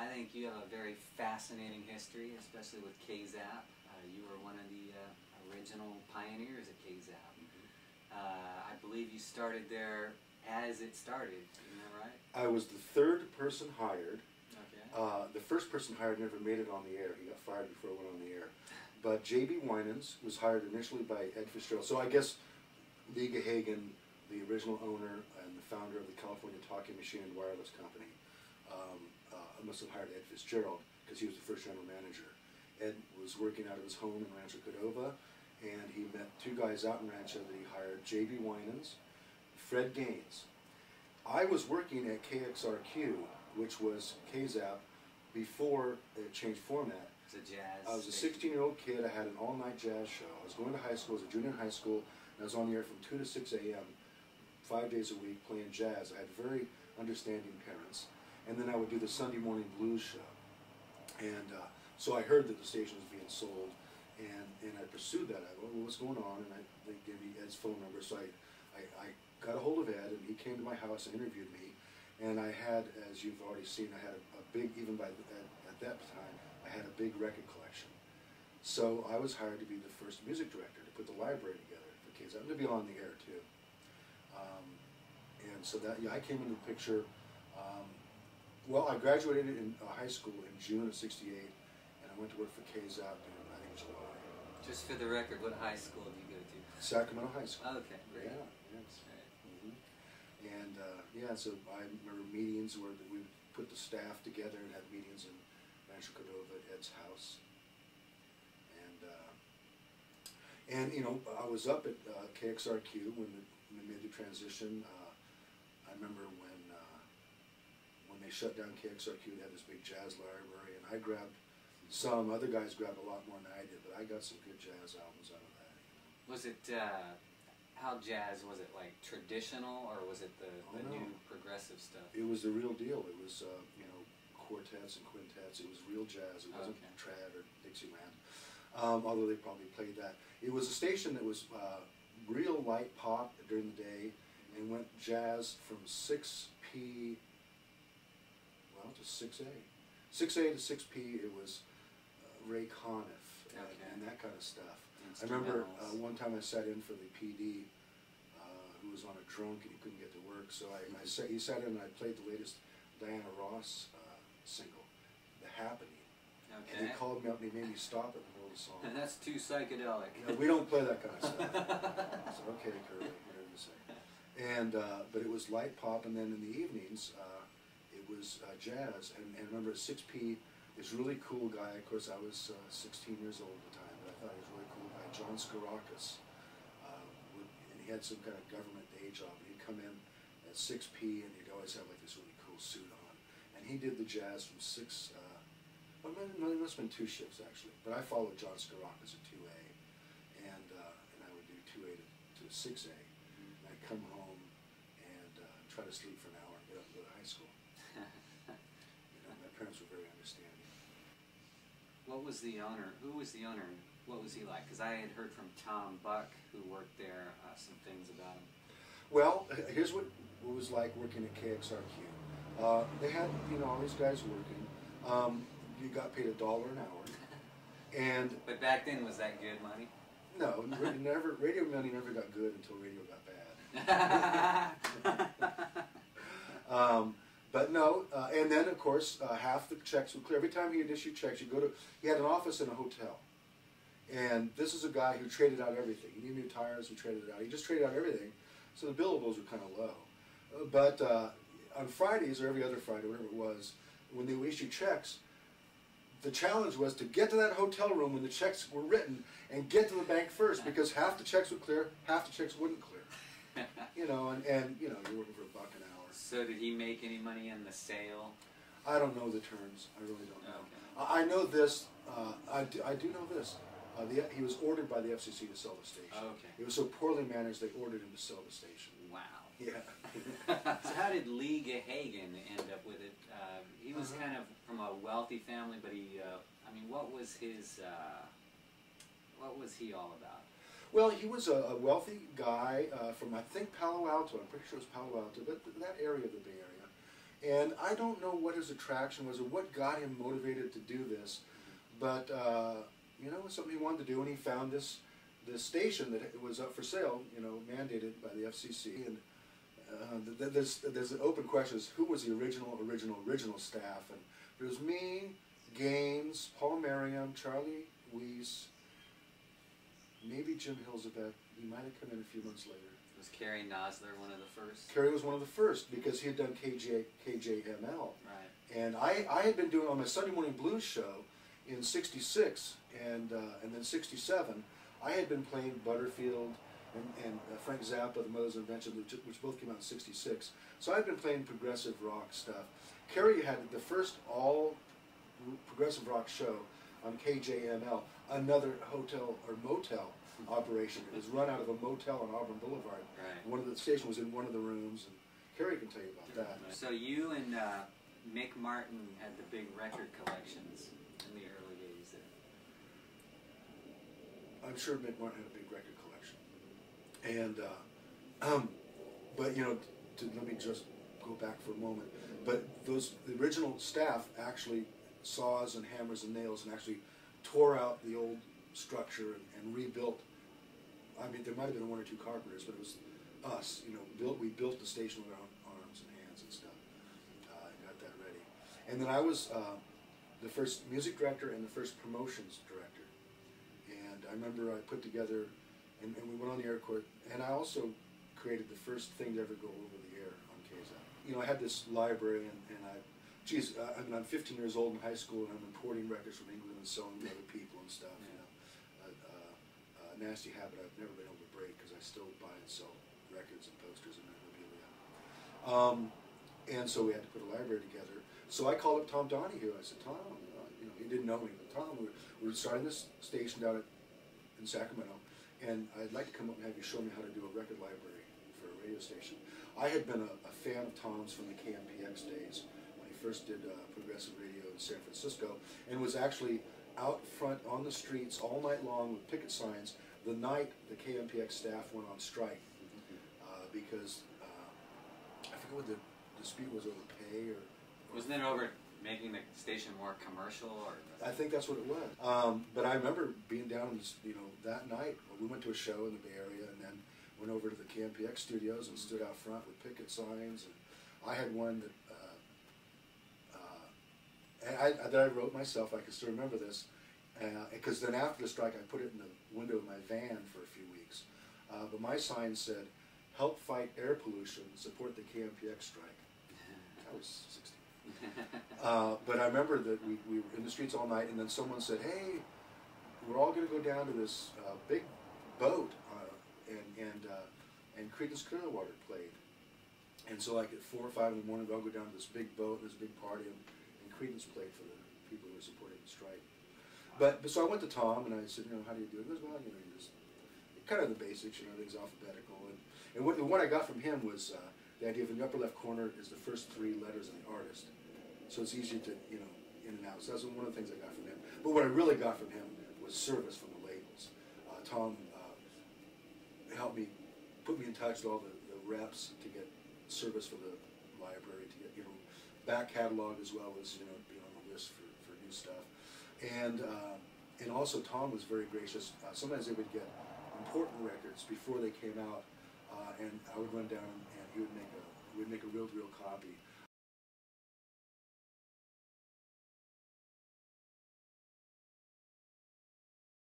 I think you have a very fascinating history, especially with KZAP. You were one of the original pioneers at KZAP. I believe you started there as it started, isn't that right? I was the third person hired. Okay. The first person hired never made it on the air. He got fired before it went on the air. But J.B. Winans was hired initially by Ed Fitzgerald. So I guess Lee Hagen, the original owner and the founder of the California Talking Machine and Wireless Company, must have hired Ed Fitzgerald because he was the first general manager. Ed was working out of his home in Rancho Cordova, and he met two guys out in Rancho that he hired, J.B. Winans, Fred Gaines. I was working at KXRQ, which was KZAP, before it changed format. It's a jazz I was a station. 16-year-old kid. I had an all-night jazz show. I was going to high school. I was a junior in high school, and I was on the air from 2 to 6 a.m., 5 days a week, playing jazz. I had very understanding parents. And then I would do the Sunday morning blues show. And so I heard that the station was being sold, and I pursued that. I go, well, what's going on? And they gave me Ed's phone number, so I got a hold of Ed, and he came to my house and interviewed me. And I had, as you've already seen, I had a big, even at that time, I had a big record collection. So I was hired to be the first music director, to put the library together for kids, and to be on the air too. And so that, yeah, I came into the picture. Well, I graduated in high school in June of '68, and I went to work for KZAP in, I think, July. Just for the record, what high school did you go to? Sacramento High School. Okay, great. Yeah, yes. And yeah, so I remember meetings where we would put the staff together and have meetings in Rancho Cordova at Ed's house. And you know, I was up at KXRQ when we made the transition. I remember when they shut down KXRQ, they had this big jazz library, and I grabbed some. Other guys grabbed a lot more than I did, but I got some good jazz albums out of that. You know. Was it, how jazz, was it like traditional, or was it the new progressive stuff? It was the real deal. It was, you know, quartets and quintets. It was real jazz. It wasn't trad or Dixieland, although they probably played that. It was a station that was real light pop during the day, and went jazz from 6p, well, to 6a. 6a to 6p, it was Ray Conniff and that kind of stuff. I remember one time I sat in for the PD who was on a drunk and he couldn't get to work, so he sat in and I played the latest Diana Ross single, The Happening. Okay. And he called me up and he made me stop in the middle of the song. And that's too psychedelic. You know, we don't play that kind of stuff. I said, okay, Curly, whatever you say. And, but it was light pop, and then in the evenings, it was jazz. And remember, at 6P, this really cool guy, of course I was 16 years old at the time, but I thought he was a really cool guy, John Skarakis. And he had some kind of government day job, and he'd come in at 6P, and he'd always have like this really cool suit on. And he did the jazz from 6, well, no, it must have been 2 shifts actually, but I followed John Skarakis at 2A, and I would do 2A to 6A. And I'd come home and try to sleep for an hour and get up and go to high school. You know, my parents were very understanding. What was the owner? Who was the owner? And what was he like? Because I had heard from Tom Buck, who worked there, some things about him. Well, here's what it was like working at KXRQ. They had, you know, all these guys working. You got paid $1 an hour, and but back then, was that good money? No, radio money never got good until radio got bad. But no, and then of course half the checks would clear. Every time he'd issue checks, you go to, he had an office in a hotel, and this is a guy who traded out everything. He needed new tires, he traded it out. He just traded out everything, so the billables were kind of low. But on Fridays or every other Friday, whatever it was, when they would issue checks, the challenge was to get to that hotel room when the checks were written and get to the bank first, because half the checks would clear, half the checks wouldn't clear. You know, and you know, you're working for $1 an hour. So did he make any money in the sale? I don't know the terms. I really don't know. Okay. I know this. I do know this. He was ordered by the FCC to sell the station. Okay. It was so poorly managed they ordered him to sell the station. Wow. Yeah. So how did Lee Hagen end up with it? He was kind of from a wealthy family, but he, I mean, what was he all about? Well, he was a wealthy guy from, I think, Palo Alto. I'm pretty sure it was Palo Alto, but that area of the Bay Area. And I don't know what his attraction was or what got him motivated to do this, but you know, it was something he wanted to do, and he found this station that it was up for sale, you know, mandated by the FCC. And there's an open question: is who was the original staff? And it was me, Gaines, Paul Merriam, Charlie Weiss, maybe Jim Hilzabeth. He might have come in a few months later. Was Kerry Nosler one of the first? Kerry was one of the first because he had done KJML. Right. And I had been doing on my Sunday Morning Blues show in '66 and then '67. I had been playing Butterfield and Frank Zappa, The Mother's Invention, which both came out in '66. So I'd been playing progressive rock stuff. Kerry had the first all progressive rock show on KJML, another hotel or motel operation. It was run out of a motel on Auburn Boulevard. Right. One of the station was in one of the rooms, and Kerry can tell you about that. So you and Mick Martin had the big record collections in the early days there. I'm sure Mick Martin had a big record collection. And but you know, let me just go back for a moment. But the original staff actually saws and hammers and nails and actually tore out the old structure and rebuilt. I mean, there might have been one or two carpenters, but it was us. You know, we built the station with our own arms and hands and stuff, and got that ready. And then I was the first music director and the first promotions director. And I remember I put together, and we went on the air court, and I also created the first thing to ever go over the air on KZAP. You know, I had this library, and I mean, I'm 15 years old in high school, and I'm importing records from England and selling to other people and stuff. You know, nasty habit I've never been able to break because I still buy and sell records and posters and memorabilia. And so we had to put a library together. So I called up Tom Donahue. I said, Tom, you know, he didn't know me, but Tom, we're starting this station down in Sacramento, and I'd like to come up and have you show me how to do a record library for a radio station. I had been a fan of Tom's from the KMPX days when he first did progressive radio in San Francisco, and was actually out front on the streets all night long with picket signs the night the KMPX staff went on strike, because I forget what the dispute was over pay or wasn't it over making the station more commercial, or? I think that's what it was. But I remember being down, you know, that night. We went to a show in the Bay Area, and then went over to the KMPX studios and stood out front with picket signs. And I had one that I wrote myself. I can still remember this, because then after the strike, I put it in the window of my van for a few weeks. But my sign said, "Help fight air pollution, support the KMPX strike." I was 16. But I remember that we were in the streets all night, and then someone said, "Hey, we're all going to go down to this big boat," and Creedence Clearwater played. And so like at 4 or 5 in the morning, we all go down to this big boat, this big party, and Creedence played for the people who were supporting the strike. But so I went to Tom, and I said, you know, how do you do it? He goes, well, you know, you just kind of the basics, you know, things alphabetical. And what I got from him was the idea of in the upper left corner is the first 3 letters of the artist. So it's easy to, you know, in and out. So that's one of the things I got from him. But what I really got from him was service from the labels. Tom helped me, put me in touch with all the reps to get service for the library, to get, you know, back catalog as well as, you know, being on the list for new stuff. And also Tom was very gracious. Sometimes they would get important records before they came out, and I would run down and he would make a real copy.